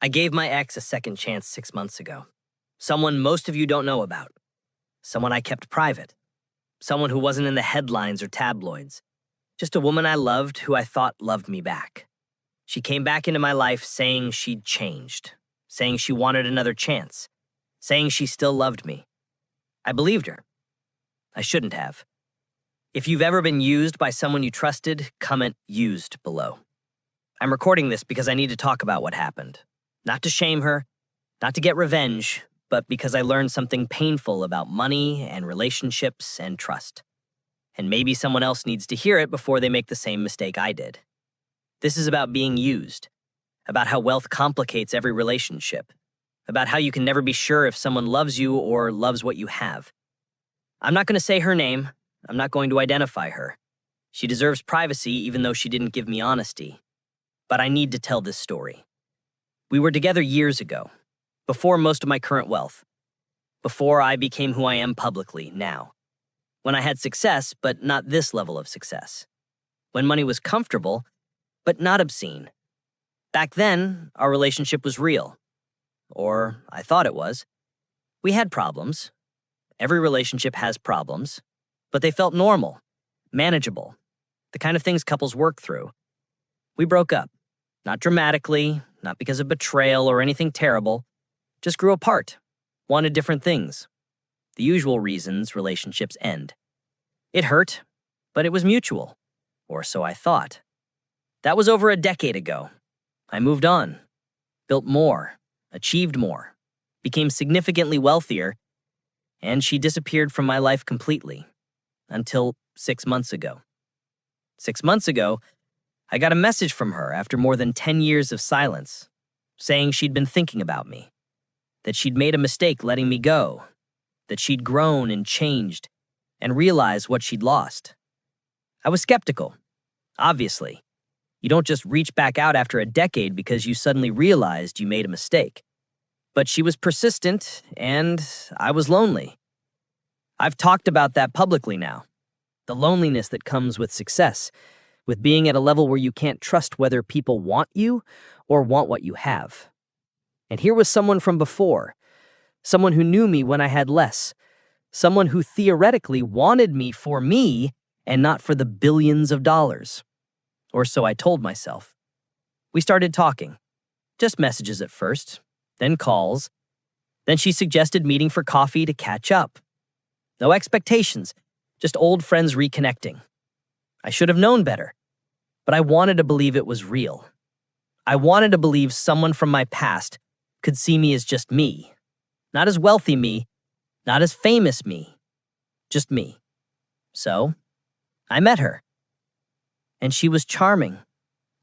I gave my ex a second chance 6 months ago. Someone most of you don't know about. Someone I kept private. Someone who wasn't in the headlines or tabloids. Just a woman I loved who I thought loved me back. She came back into my life saying she'd changed, saying she wanted another chance, saying she still loved me. I believed her. I shouldn't have. If you've ever been used by someone you trusted, comment "used" below. I'm recording this because I need to talk about what happened. Not to shame her, not to get revenge, but because I learned something painful about money and relationships and trust. And maybe someone else needs to hear it before they make the same mistake I did. This is about being used, about how wealth complicates every relationship, about how you can never be sure if someone loves you or loves what you have. I'm not going to say her name. I'm not going to identify her. She deserves privacy even though she didn't give me honesty. But I need to tell this story. We were together years ago, before most of my current wealth, before I became who I am publicly now, when I had success, but not this level of success, when money was comfortable, but not obscene. Back then, our relationship was real, or I thought it was. We had problems. Every relationship has problems, but they felt normal, manageable, the kind of things couples work through. We broke up, not dramatically, not because of betrayal or anything terrible, just grew apart, wanted different things. The usual reasons relationships end. It hurt, but it was mutual, or so I thought. That was over a decade ago. I moved on, built more, achieved more, became significantly wealthier, and she disappeared from my life completely, until 6 months ago. 6 months ago, I got a message from her after more than 10 years of silence, saying she'd been thinking about me, that she'd made a mistake letting me go, that she'd grown and changed, and realized what she'd lost. I was skeptical, obviously. You don't just reach back out after a decade because you suddenly realized you made a mistake. But she was persistent, and I was lonely. I've talked about that publicly now. The loneliness that comes with success, with being at a level where you can't trust whether people want you or want what you have. And here was someone from before, someone who knew me when I had less, someone who theoretically wanted me and not for the billions of dollars. Or so I told myself. We started talking. Just messages at first, then calls. Then she suggested meeting for coffee to catch up. No expectations, just old friends reconnecting. I should have known better, but I wanted to believe it was real. I wanted to believe someone from my past could see me as just me. Not as wealthy me, not as famous me, just me. So, I met her. And she was charming,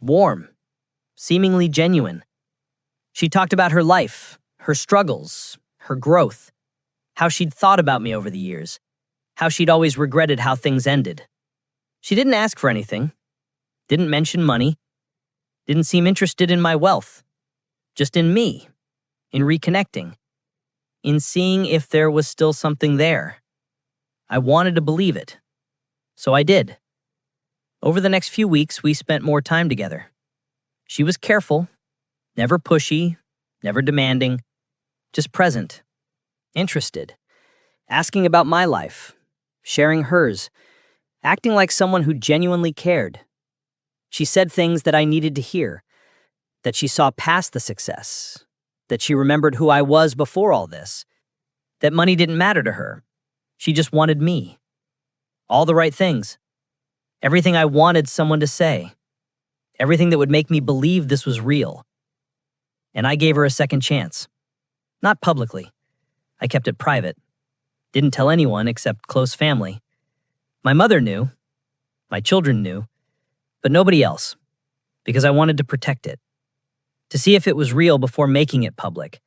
warm, seemingly genuine. She talked about her life, her struggles, her growth, how she'd thought about me over the years, how she'd always regretted how things ended. She didn't ask for anything, didn't mention money, didn't seem interested in my wealth, just in me, in reconnecting, in seeing if there was still something there. I wanted to believe it, so I did. Over the next few weeks, we spent more time together. She was careful, never pushy, never demanding, just present, interested, asking about my life, sharing hers, acting like someone who genuinely cared. She said things that I needed to hear, that she saw past the success, that she remembered who I was before all this, that money didn't matter to her. She just wanted me. All the right things. Everything I wanted someone to say. Everything that would make me believe this was real. And I gave her a second chance. Not publicly. I kept it private. Didn't tell anyone except close family. My mother knew. My children knew. But nobody else. Because I wanted to protect it. To see if it was real before making it public.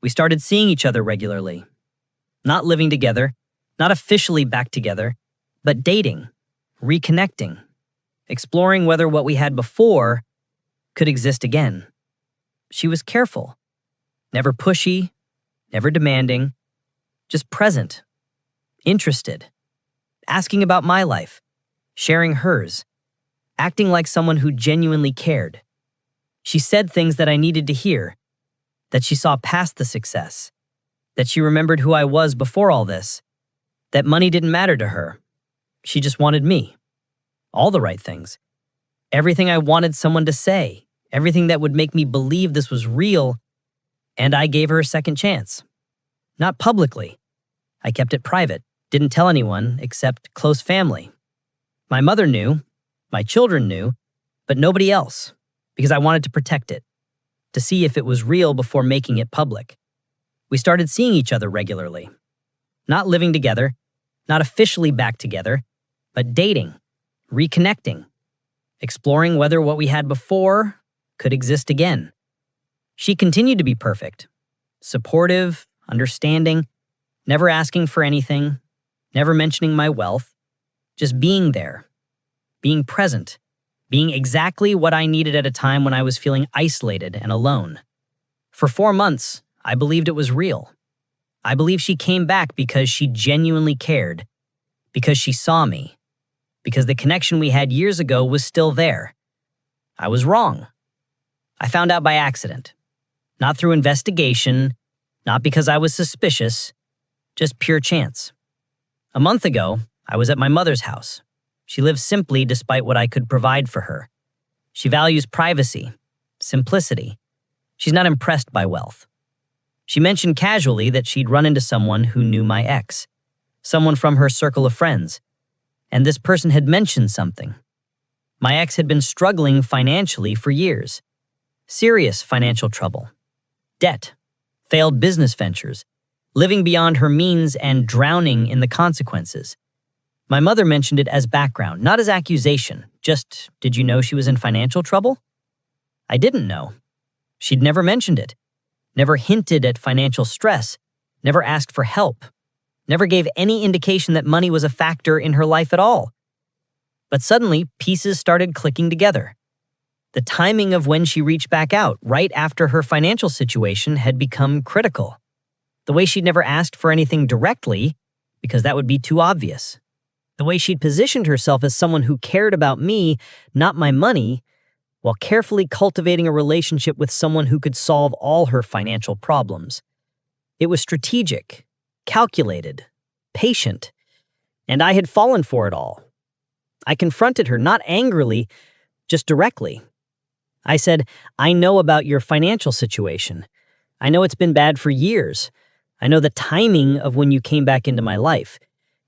We started seeing each other regularly. Not living together. Not officially back together. But dating. Reconnecting, exploring whether what we had before could exist again. She was careful, never pushy, never demanding, just present, interested, asking about my life, sharing hers, acting like someone who genuinely cared. She said things that I needed to hear, that she saw past the success, that she remembered who I was before all this, that money didn't matter to her. She just wanted me. All the right things. Everything I wanted someone to say, everything that would make me believe this was real, and I gave her a second chance. Not publicly. I kept it private, didn't tell anyone except close family. My mother knew, my children knew, but nobody else, because I wanted to protect it, to see if it was real before making it public. We started seeing each other regularly. Not living together, not officially back together, but dating, reconnecting, exploring whether what we had before could exist again. She continued to be perfect, supportive, understanding, never asking for anything, never mentioning my wealth, just being there, being present, being exactly what I needed at a time when I was feeling isolated and alone. For 4 months, I believed it was real. I believe she came back because she genuinely cared, because she saw me, because the connection we had years ago was still there. I was wrong. I found out by accident, not through investigation, not because I was suspicious, just pure chance. A month ago, I was at my mother's house. She lives simply despite what I could provide for her. She values privacy, simplicity. She's not impressed by wealth. She mentioned casually that she'd run into someone who knew my ex, someone from her circle of friends, and this person had mentioned something. My ex had been struggling financially for years. Serious financial trouble, debt, failed business ventures, living beyond her means and drowning in the consequences. My mother mentioned it as background, not as accusation. Just, did you know she was in financial trouble? I didn't know. She'd never mentioned it, never hinted at financial stress, never asked for help, never gave any indication that money was a factor in her life at all. But suddenly, pieces started clicking together. The timing of when she reached back out, right after her financial situation, had become critical. The way she'd never asked for anything directly, because that would be too obvious. The way she'd positioned herself as someone who cared about me, not my money, while carefully cultivating a relationship with someone who could solve all her financial problems. It was strategic, calculated, patient, and I had fallen for it all. I confronted her, not angrily, just directly. I said, I know about your financial situation. I know it's been bad for years. I know the timing of when you came back into my life.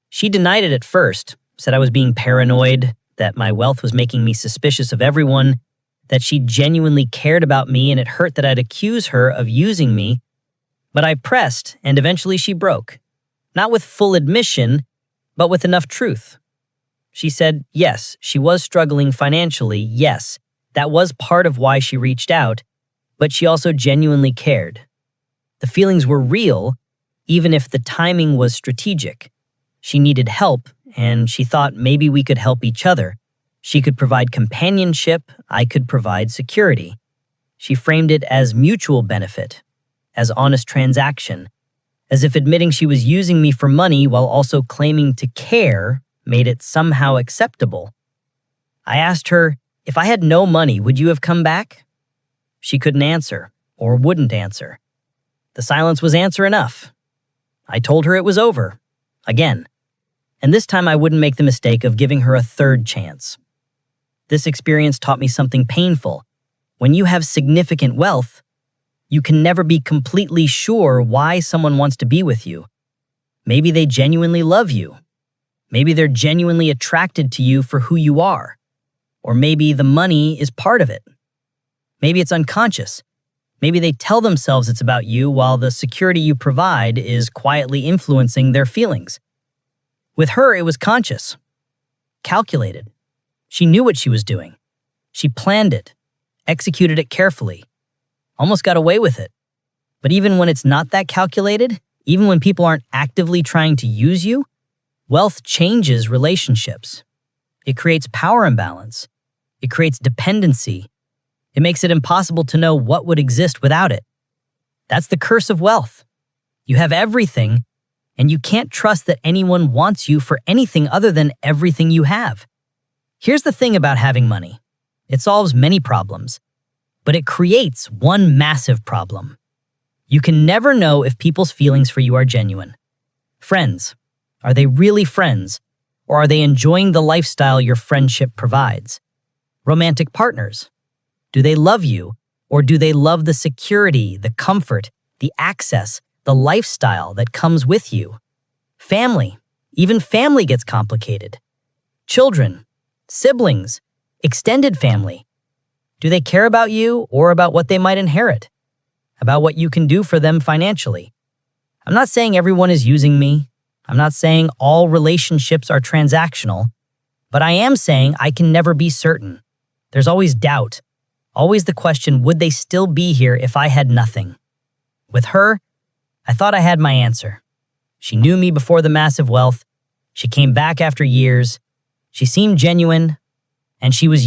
She denied it at first, said I was being paranoid, that my wealth was making me suspicious of everyone, that she genuinely cared about me and it hurt that I'd accuse her of using me. But I pressed, and eventually she broke. Not with full admission, but with enough truth. She said, yes, she was struggling financially, yes. That was part of why she reached out, but she also genuinely cared. The feelings were real, even if the timing was strategic. She needed help, and she thought maybe we could help each other. She could provide companionship, I could provide security. She framed it as mutual benefit, as honest transaction, as if admitting she was using me for money while also claiming to care made it somehow acceptable. I asked her, if I had no money, would you have come back? She couldn't answer, or wouldn't answer. The silence was answer enough. I told her it was over, again. And this time I wouldn't make the mistake of giving her a third chance. This experience taught me something painful. When you have significant wealth, you can never be completely sure why someone wants to be with you. Maybe they genuinely love you. Maybe they're genuinely attracted to you for who you are. Or maybe the money is part of it. Maybe it's unconscious. Maybe they tell themselves it's about you while the security you provide is quietly influencing their feelings. With her, it was conscious, calculated. She knew what she was doing. She planned it, executed it carefully, almost got away with it. But even when it's not that calculated, even when people aren't actively trying to use you, wealth changes relationships. It creates power imbalance. It creates dependency. It makes it impossible to know what would exist without it. That's the curse of wealth. You have everything, and you can't trust that anyone wants you for anything other than everything you have. Here's the thing about having money. It solves many problems, but it creates one massive problem. You can never know if people's feelings for you are genuine. Friends. Are they really friends? Or are they enjoying the lifestyle your friendship provides? Romantic partners. Do they love you? Or do they love the security, the comfort, the access, the lifestyle that comes with you? Family. Even family gets complicated. Children. Siblings. Extended family. Do they care about you or about what they might inherit? About what you can do for them financially? I'm not saying everyone is using me. I'm not saying all relationships are transactional. But I am saying I can never be certain. There's always doubt. Always the question, would they still be here if I had nothing? With her, I thought I had my answer. She knew me before the massive wealth. She came back after years. She seemed genuine, and she was